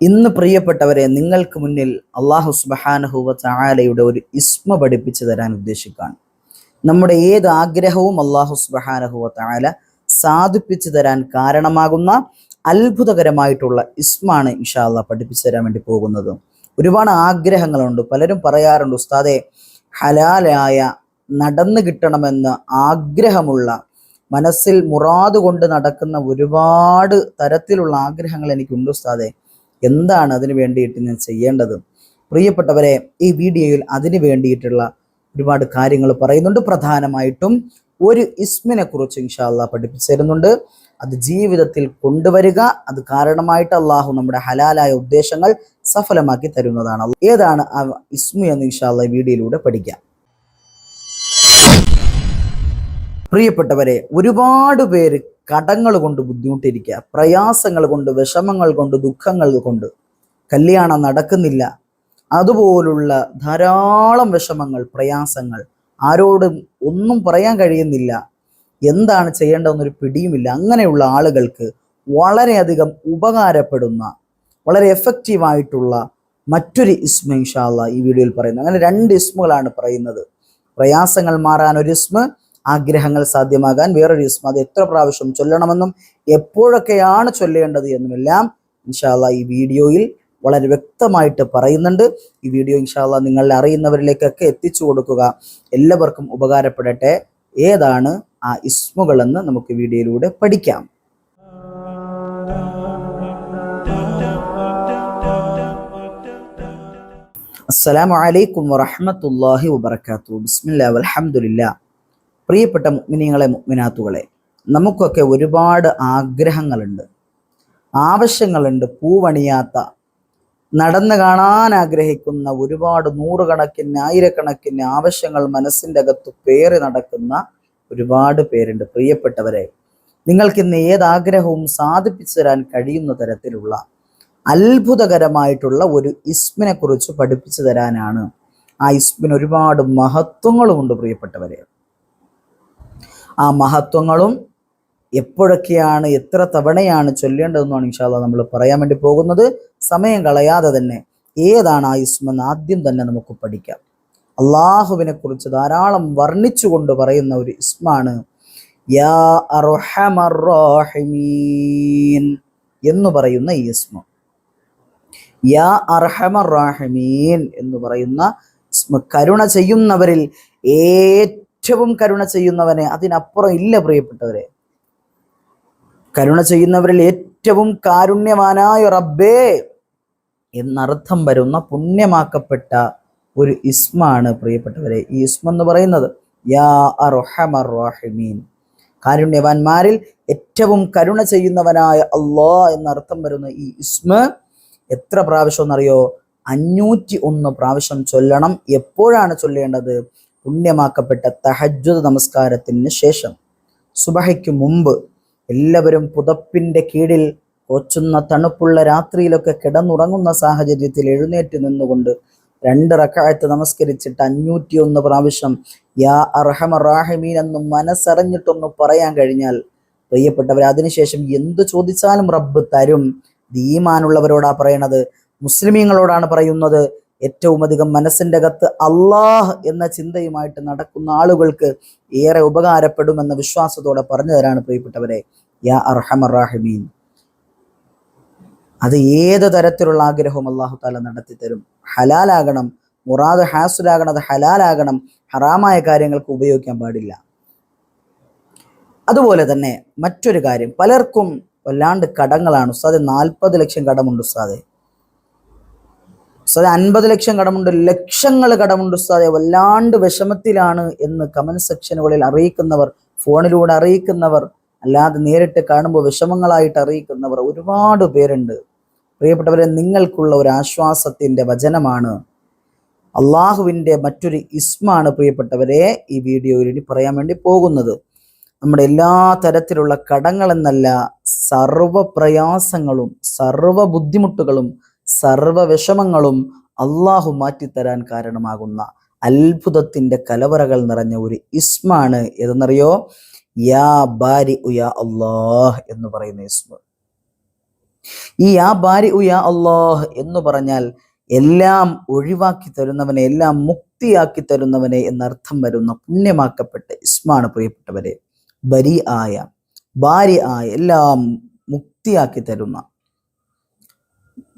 ഇന്ന് പ്രിയപ്പെട്ടവരെ, നിങ്ങൾക്ക് മുന്നിൽ അള്ളാഹു സുബ്ഹാനഹു വ തആലയുടെ ഒരു ഇസ്മ പഠിപ്പിച്ചു തരാൻ ഉദ്ദേശിക്കുകയാണ്. നമ്മുടെ ഏത് ആഗ്രഹവും അള്ളാഹു സുബ്ഹാനഹു വ തആല സാധിപ്പിച്ചു തരാൻ കാരണമാകുന്ന അത്ഭുതകരമായിട്ടുള്ള ഇസ്മാണ് ഇൻഷാ അള്ളാഹ് പഠിപ്പിച്ചു തരാൻ വേണ്ടി പോകുന്നത്. ഒരുപാട് ആഗ്രഹങ്ങളുണ്ട്. പലരും പറയാറുണ്ട്, ഉസ്താദെ, ഹലാലായ നടന്നു കിട്ടണമെന്ന് ആഗ്രഹമുള്ള, മനസ്സിൽ മുറാദ് കൊണ്ട് നടക്കുന്ന ഒരുപാട് തരത്തിലുള്ള ആഗ്രഹങ്ങൾ എനിക്കുണ്ട് ഉസ്താദെ, എന്താണ് അതിന് വേണ്ടിയിട്ട് ഞാൻ ചെയ്യേണ്ടത്? പ്രിയപ്പെട്ടവരെ, ഈ വീഡിയോയിൽ അതിന് വേണ്ടിയിട്ടുള്ള ഒരുപാട് കാര്യങ്ങൾ പറയുന്നുണ്ട്. പ്രധാനമായിട്ടും ഒരു ഇസ്മിനെ കുറിച്ച് ഇൻഷാ അല്ലാഹ് പഠിപ്പിച്ചു തരുന്നുണ്ട്. അത് ജീവിതത്തിൽ കൊണ്ടുവരിക, അത് കാരണമായിട്ട് അള്ളാഹു നമ്മുടെ ഹലാലായ ഉദ്ദേശങ്ങൾ സഫലമാക്കി തരുന്നതാണ്. ഏതാണ് ആ ഇസ്മു എന്ന് ഇൻഷാ അല്ലാഹ് ഈ വീഡിയോയിലൂടെ പഠിക്കാം. പ്രിയപ്പെട്ടവരെ, ഒരുപാട് പേര് കടങ്ങൾ കൊണ്ട് ബുദ്ധിമുട്ടിരിക്കുക, പ്രയാസങ്ങൾ കൊണ്ട്, വിഷമങ്ങൾ കൊണ്ട്, ദുഃഖങ്ങൾ കൊണ്ട്, കല്യാണം നടക്കുന്നില്ല, അതുപോലുള്ള ധാരാളം വിഷമങ്ങൾ, പ്രയാസങ്ങൾ, ആരോടും ഒന്നും പറയാൻ കഴിയുന്നില്ല, എന്താണ് ചെയ്യേണ്ടതെന്നൊരു പിടിയുമില്ല. അങ്ങനെയുള്ള ആളുകൾക്ക് വളരെയധികം ഉപകാരപ്പെടുന്ന, വളരെ എഫക്റ്റീവായിട്ടുള്ള മറ്റൊരു ഇസ്മ ഇൻഷാ അല്ലാഹ് ഈ വീഡിയോയിൽ പറയുന്നത്. അങ്ങനെ 2 ഇസ്മുകളാണ് പറയുന്നത്. പ്രയാസങ്ങൾ മാറാൻ ഒരു ഇസ്മ, ആഗ്രഹങ്ങൾ സാധ്യമാകാൻ വേറൊരു ഇസ്മ. അത് എത്ര പ്രാവശ്യം ചൊല്ലണമെന്നും എപ്പോഴൊക്കെയാണ് ചൊല്ലേണ്ടത് എന്നുമെല്ലാം ഇൻഷാ അല്ലാഹ് ഈ വീഡിയോയിൽ വളരെ വ്യക്തമായിട്ട് പറയുന്നുണ്ട്. ഈ വീഡിയോ ഇൻഷാ അല്ലാഹ് നിങ്ങളെ അറിയുന്നവരിലേക്കൊക്കെ എത്തിച്ചു കൊടുക്കുക. എല്ലാവർക്കും ഉപകാരപ്പെടട്ടെ. ഏതാണ് ആ ഇസ്മുകളെന്ന് നമുക്ക് വീഡിയോയിലൂടെ പഠിക്കാം. അസ്സലാമു അലൈക്കും വറഹ്മത്തുള്ളാഹി വബറകാതുഹു. ബിസ്മില്ലാഹി വൽഹംദുലില്ലാഹ്. പ്രിയപ്പെട്ട മുഅ്മിനീങ്ങളെ, മുഅ്മിനാത്തുകളെ, നമുക്കൊക്കെ ഒരുപാട് ആഗ്രഹങ്ങളുണ്ട്, ആവശ്യങ്ങളുണ്ട്. പൂവണിയാത്ത, നടന്നു കാണാൻ ആഗ്രഹിക്കുന്ന ഒരുപാട് നൂറുകണക്കിന്, ആയിരക്കണക്കിന് ആവശ്യങ്ങൾ മനസ്സിൻ്റെ അകത്ത് പേറി നടക്കുന്ന ഒരുപാട് പേരുണ്ട്. പ്രിയപ്പെട്ടവരെ, നിങ്ങൾക്കിന്ന് ഏതാഗ്രഹവും സാധിപ്പിച്ചു തരാൻ കഴിയുന്ന തരത്തിലുള്ള അത്ഭുതകരമായിട്ടുള്ള ഒരു ഇസ്മിനെ കുറിച്ച് പഠിപ്പിച്ചു തരാനാണ്. ആ ഇസ്മിന് ഒരുപാട് മഹത്വങ്ങളുമുണ്ട്. പ്രിയപ്പെട്ടവരെ, ആ മഹത്വങ്ങളും എപ്പോഴൊക്കെയാണ്, എത്ര തവണയാണ് ചൊല്ലേണ്ടതെന്നാണ് ഇൻഷാ അല്ലാഹ് നമ്മൾ പറയാൻ വേണ്ടി പോകുന്നത്. സമയം കളയാതെ തന്നെ ഏതാണ് ആ ഇസ്മെന്ന് ആദ്യം തന്നെ നമുക്ക് പഠിക്കാം. അള്ളാഹുവിനെ കുറിച്ച് ധാരാളം വർണ്ണിച്ചുകൊണ്ട് പറയുന്ന ഒരു ഇസ്മാണ് യാ അർഹമർ റഹീമീൻ എന്ന് പറയുന്ന ഈ ഇസ്മ. യാ അർഹമർ റഹീമീൻ എന്ന് പറയുന്ന ഇസ്മ, കരുണ ചെയ്യുന്നവരിൽ ഏറ്റവും കരുണ ചെയ്യുന്നവനെ അതിനപ്പുറം ഇല്ല. പ്രിയപ്പെട്ടവരെ, കരുണ ചെയ്യുന്നവരിൽ ഏറ്റവും കാരുണ്യവാനായ റബ്ബേ എന്നർത്ഥം വരുന്ന പുണ്യമാക്കപ്പെട്ട ഒരു ഇസ്മാണ് പ്രിയപ്പെട്ടവരെ ഈ ഇസ്മ എന്ന് പറയുന്നത്. യാ അർഹമർ റഹീമീൻ, കാരുണ്യവാന്മാരിൽ ഏറ്റവും കരുണ ചെയ്യുന്നവനായ അല്ലാഹ് എന്നർത്ഥം വരുന്ന ഈ ഇസ്മ എത്ര പ്രാവശ്യം എന്നറിയോ? 501 പ്രാവശ്യം ചൊല്ലണം. എപ്പോഴാണ് ചൊല്ലേണ്ടത്? പുണ്യമാക്കപ്പെട്ട തഹജ്ജുദ് നമസ്കാരത്തിന് ശേഷം, സുബഹയ്ക്ക് മുമ്പ്. എല്ലാവരും പുതപ്പിന്റെ കീഴിൽ കൊച്ചുന്ന തണുപ്പുള്ള രാത്രിയിലൊക്കെ കിടന്നുറങ്ങുന്ന സാഹചര്യത്തിൽ എഴുന്നേറ്റ് നിന്നുകൊണ്ട് 2 റക്അത്ത് നമസ്കരിച്ചിട്ട് 501 പ്രാവശ്യം യാ അർഹമർ റഹീമീൻ എന്ന് മനസ്സറിഞ്ഞിട്ടൊന്ന് പറയാൻ കഴിഞ്ഞാൽ, പ്രിയപ്പെട്ടവർ, അതിനുശേഷം എന്ത് ചോദിച്ചാലും റബ്ബ് തരും. ഈമാനുള്ളവരോടാ പറയണത്, മുസ്ലിമീങ്ങളോടാണ് പറയുന്നത്. ഏറ്റവും അധികം മനസ്സിൻ്റെ അകത്ത് അള്ളാഹ് എന്ന ചിന്തയുമായിട്ട് നടക്കുന്ന ആളുകൾക്ക് ഏറെ ഉപകാരപ്പെടുമെന്ന വിശ്വാസത്തോടെ പറഞ്ഞു തരാണ് പ്രിയപ്പെട്ടവരെ യാ അർഹമർ റഹീമീൻ. അത് ഏത് തരത്തിലുള്ള ആഗ്രഹവും അല്ലാഹു തആല നടത്തി തരും. ഹലാലാകണം, മുറാദ് ഹാസുലാകണം, അത് ഹലാലാകണം, ഹറാമായ കാര്യങ്ങൾക്ക് ഉപയോഗിക്കാൻ പാടില്ല. അതുപോലെ തന്നെ മറ്റൊരു കാര്യം, പലർക്കും വല്ലാണ്ട് കടങ്ങളാണ്. ഉസ്താദെ 40 ലക്ഷം കടമുണ്ട്, ഉസ്താദെ 50 ലക്ഷം കടമുണ്ട്, ലക്ഷങ്ങൾ കടമുണ്ട് ഉസ്താദെ, വല്ലാണ്ട് വിഷമത്തിലാണ് എന്ന് കമന്റ് സെക്ഷനുകളിൽ അറിയിക്കുന്നവർ, ഫോണിലൂടെ അറിയിക്കുന്നവർ, അല്ലാതെ നേരിട്ട് കാണുമ്പോൾ വിഷമങ്ങളായിട്ട് അറിയിക്കുന്നവർ ഒരുപാട് പേരുണ്ട്. പ്രിയപ്പെട്ടവരെ, നിങ്ങൾക്കുള്ള ഒരു ആശ്വാസത്തിന്റെ വചനമാണ്, അള്ളാഹുവിൻ്റെ മറ്റൊരു ഇസ്മാണ് പ്രിയപ്പെട്ടവരെ ഈ വീഡിയോയിൽ ഇനി പറയാൻ വേണ്ടി പോകുന്നത്. നമ്മുടെ എല്ലാ തരത്തിലുള്ള കടങ്ങളെന്നല്ല, സർവ പ്രയാസങ്ങളും, സർവ ബുദ്ധിമുട്ടുകളും, സർവ വിഷമങ്ങളും അള്ളാഹു മാറ്റിത്തരാൻ കാരണമാകുന്ന അത്ഭുതത്തിന്റെ കലവറകൾ നിറഞ്ഞ ഒരു ഇസ്മാണ് ഏതെന്നറിയോ? യാ ബാരി യാ അല്ലാഹ് എന്ന് പറയുന്ന ഇസ്മ. ഈ യാ ബാരിഉ യാ അല്ലാഹ് എന്ന് പറഞ്ഞാൽ എല്ലാം ഒഴിവാക്കി തരുന്നവനെ, എല്ലാം മുക്തിയാക്കി തരുന്നവനെ എന്നർത്ഥം വരുന്ന പുണ്യമാക്കപ്പെട്ട ഇസ്മാണ് പ്രിയപ്പെട്ടവരെ. ബരി ആയ, ബാരി ആയ, എല്ലാം മുക്തിയാക്കി തരുന്ന,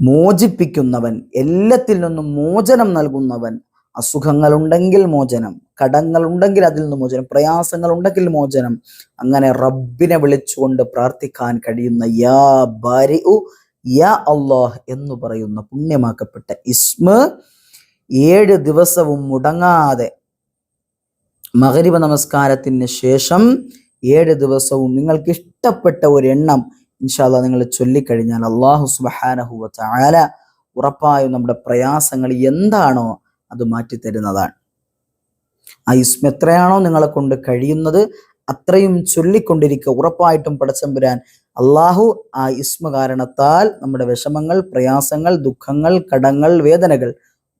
മോചിപ്പിക്കുന്നവൻ, എല്ലാത്തിൽ നിന്നും മോചനം നൽകുന്നവൻ. അസുഖങ്ങളുണ്ടെങ്കിൽ മോചനം, കടങ്ങളുണ്ടെങ്കിൽ അതിൽ നിന്ന് മോചനം, പ്രയാസങ്ങൾ ഉണ്ടെങ്കിൽ മോചനം. അങ്ങനെ റബ്ബിനെ വിളിച്ചുകൊണ്ട് പ്രാർത്ഥിക്കാൻ കഴിയുന്ന യാ ബാരിഉ യാ അല്ലാഹ് എന്ന് പറയുന്ന പുണ്യമാക്കപ്പെട്ട ഇസ്മ 7 ദിവസവും മുടങ്ങാതെ മഗ്രിബ് നമസ്കാരത്തിന് ശേഷം 7 ദിവസവും നിങ്ങൾക്ക് ഇഷ്ടപ്പെട്ട ഒരു എണ്ണം ഇൻഷാ അല്ലാഹ് നിങ്ങൾ ചൊല്ലിക്കഴിഞ്ഞാൽ അല്ലാഹു സുബ്ഹാനഹു വ തആല ഉറപ്പായും നമ്മുടെ പ്രയാസങ്ങൾ എന്താണോ അത് മാറ്റിത്തരുന്നതാണ്. ആ ഇസ്മ എത്രയാണോ നിങ്ങളെ കൊണ്ട് കഴിയുന്നത് അത്രയും ചൊല്ലിക്കൊണ്ടിരിക്കുക. ഉറപ്പായിട്ടും പടച്ചമ്പുരാൻ അള്ളാഹു ആ ഇസ്മ കാരണത്താൽ നമ്മുടെ വിഷമങ്ങൾ, പ്രയാസങ്ങൾ, ദുഃഖങ്ങൾ, കടങ്ങൾ, വേദനകൾ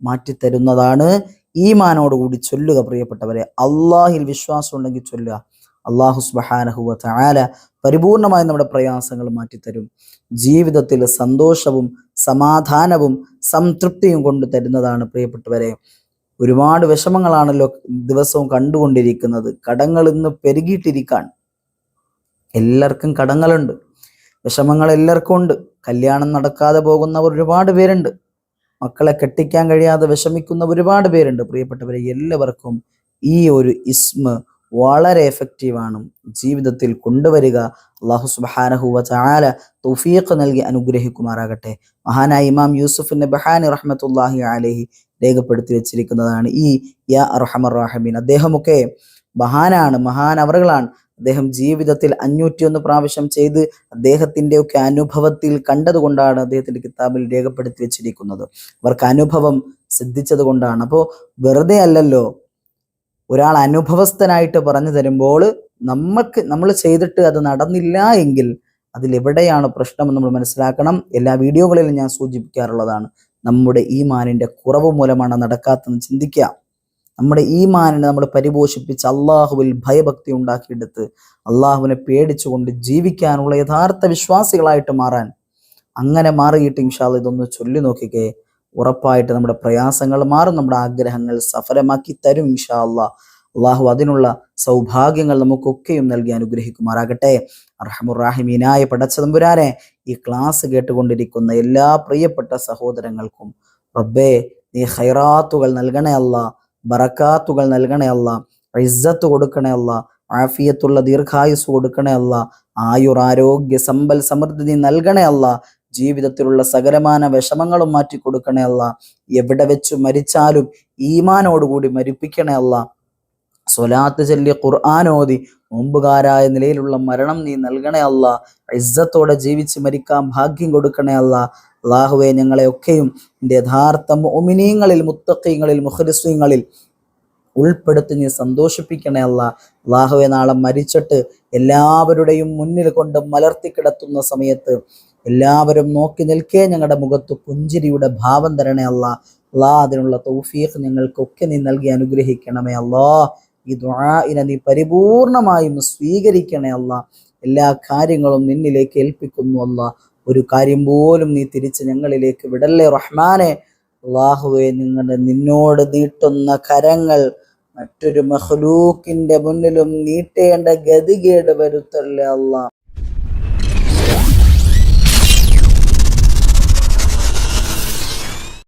മാറ്റിത്തരുന്നതാണ്. ഈമാനോടുകൂടി ചൊല്ലുക പ്രിയപ്പെട്ടവരെ. അള്ളാഹിൽ വിശ്വാസം ഉണ്ടെങ്കിൽ ചൊല്ലുക. അള്ളാഹു സുബ്ഹാനഹു വ തആല പരിപൂർണമായി നമ്മുടെ പ്രയാസങ്ങൾ മാറ്റിത്തരും. ജീവിതത്തിൽ സന്തോഷവും സമാധാനവും സംതൃപ്തിയും കൊണ്ട് തരുന്നതാണ് പ്രിയപ്പെട്ടവരെ. ഒരുപാട് വിഷമങ്ങളാണല്ലോ ദിവസവും കണ്ടുകൊണ്ടിരിക്കുന്നത്. കടങ്ങൾ ഇന്ന് പെരുകിയിട്ടിരിക്കാൻ. എല്ലാവർക്കും കടങ്ങളുണ്ട്, വിഷമങ്ങൾ എല്ലാവർക്കും ഉണ്ട്. കല്യാണം നടക്കാതെ പോകുന്നവർ ഒരുപാട് പേരുണ്ട്. മക്കളെ കെട്ടിക്കാൻ കഴിയാതെ വിഷമിക്കുന്ന ഒരുപാട് പേരുണ്ട്. പ്രിയപ്പെട്ടവരെ, എല്ലാവർക്കും ഈ ഒരു ഇസ്മ വളരെ എഫക്റ്റീവാണ്. ജീവിതത്തിൽ കൊണ്ടുവരിക. അല്ലാഹു സുബ്ഹാനഹു വ തആല തൗഫീഖ് നൽകി അനുഗ്രഹിക്കുമാറാകട്ടെ. മഹാനായ ഇമാം യൂസുഫ് നബ്ഹാനി റഹ്മത്തുള്ളാഹി അലൈഹി രേഖപ്പെടുത്തി വെച്ചിരിക്കുന്നതാണ് ഈ യാ അർഹമർ റഹീമീൻ. അദ്ദേഹമൊക്കെ മഹാനാണ്, മഹാനവറുകളാണ്. അദ്ദേഹം ജീവിതത്തിൽ 501 പ്രാവശ്യം ചെയ്ത് അദ്ദേഹത്തിൻ്റെ ഒക്കെ അനുഭവത്തിൽ കണ്ടതുകൊണ്ടാണ് അദ്ദേഹത്തിന്റെ കിതാബിൽ രേഖപ്പെടുത്തി വെച്ചിരിക്കുന്നത്. അവർക്ക് അനുഭവം സിദ്ധിച്ചത് കൊണ്ടാണ്. അപ്പോൾ വെറുതെ അല്ലല്ലോ ഒരാൾ അനുഭവസ്ഥനായിട്ട് പറഞ്ഞു തരുമ്പോൾ നമ്മൾ ചെയ്തിട്ട് അത് നടന്നില്ല എങ്കിൽ അതിലെവിടെയാണ് പ്രശ്നമെന്ന് നമ്മൾ മനസ്സിലാക്കണം. എല്ലാ വീഡിയോകളിലും ഞാൻ സൂചിപ്പിക്കാറുള്ളതാണ്. നമ്മുടെ ഈമാനിന്റെ കുറവ് മൂലമാണ് നടക്കാത്തതെന്ന് ചിന്തിക്കുക. നമ്മുടെ ഈമാനിനെ നമ്മൾ പരിപോഷിപ്പിച്ച് അള്ളാഹുവിൽ ഭയഭക്തി ഉണ്ടാക്കിയെടുത്ത് അള്ളാഹുവിനെ പേടിച്ചുകൊണ്ട് ജീവിക്കാനുള്ള യഥാർത്ഥ വിശ്വാസികളായിട്ട് മാറാൻ, അങ്ങനെ മാറിയിട്ട് ഇൻഷാ അല്ലാഹ് ഇതൊന്ന് ചൊല്ലി നോക്കിക്കേ. ഉറപ്പായിട്ട് നമ്മുടെ പ്രയാസങ്ങൾ മാറും, നമ്മുടെ ആഗ്രഹങ്ങൾ സഫലമാക്കി തരും ഇൻഷാ അല്ലാഹ്. അള്ളാഹു അതിനുള്ള സൗഭാഗ്യങ്ങൾ നമുക്കൊക്കെയും നൽകി അനുഗ്രഹിക്കുമാറാകട്ടെ. അർഹമുർ റഹീമീനായ പടച്ചതമ്പുരാനെ, ഈ ക്ലാസ് കേട്ടുകൊണ്ടിരിക്കുന്ന എല്ലാ പ്രിയപ്പെട്ട സഹോദരങ്ങൾക്കും റബ്ബേ നീ ഖൈറാത്തുകൾ നൽകണേ അല്ലാ, ബറക്കാത്തുകൾ നൽകണേ അല്ലാ, ഇസ്സത്ത് കൊടുക്കണേ അല്ലാ, ആഫിയത്തുള്ള ദീർഘായുസ് കൊടുക്കണേ അല്ലാ, ആയുർ ആരോഗ്യ സമ്പൽ സമൃദ്ധി നീ നൽകണേ അല്ലാ, ജീവിതത്തിലുള്ള സകലമാന വിഷമങ്ങളും മാറ്റി കൊടുക്കണേ അല്ലാ, എവിടെ വെച്ച് മരിച്ചാലും ഈമാനോടുകൂടി മരിപ്പിക്കണേ അല്ലാ, സ്വലാത്ത് ചൊല്ലി ഖുർആൻ ഓതി നോമ്പുകാരായ നിലയിലുള്ള മരണം നീ നൽകണേ അല്ലാ, ഇസ്സത്തോടെ ജീവിച്ച് മരിക്കാൻ ഭാഗ്യം കൊടുക്കണേ അല്ലാ. അല്ലാഹുവേ, ഞങ്ങളെ ഒക്കെയും നിന്റെ യഥാർത്ഥ മുഅ്മിനീങ്ങളിൽ, മുത്തഖീങ്ങളിൽ, മുഖ്ലിസീങ്ങളിൽ ഉൾപ്പെടുത്തി നീ സന്തോഷിപ്പിക്കണേ അല്ലാ. അല്ലാഹുവേ, നാളെ മരിച്ചിട്ട് എല്ലാവരുടെയും മുന്നിൽ കൊണ്ട് മലർത്തി കിടത്തുന്ന സമയത്ത് എല്ലാവരും നോക്കി നിൽക്കേ ഞങ്ങളുടെ മുഖത്ത് പുഞ്ചിരിയുടെ ഭാവം തരണേ അല്ലാ. അതിനുള്ള തൗഫീഖ് ഞങ്ങൾക്കൊക്കെ നീ നൽകി അനുഗ്രഹിക്കണമേ അല്ലാ. ഈ ദുആഇനെ നീ പരിപൂർണമായും സ്വീകരിക്കണേ അല്ലാ. എല്ലാ കാര്യങ്ങളും നിന്നിലേക്ക് ഏൽപ്പിക്കുന്നു അല്ലാ. ഒരു കാര്യം പോലും നീ തിരിച്ച് ഞങ്ങളിലേക്ക് വിടല്ലേ റഹ്മാനെ. അല്ലാഹുവേ, നിന്നോട് നീട്ടുന്ന കരങ്ങൾ മറ്റൊരു മഖ്ലൂക്കിന്റെ മുന്നിലും നീട്ടേണ്ട ഗതികേട് വരുത്തല്ലേ അല്ലാ.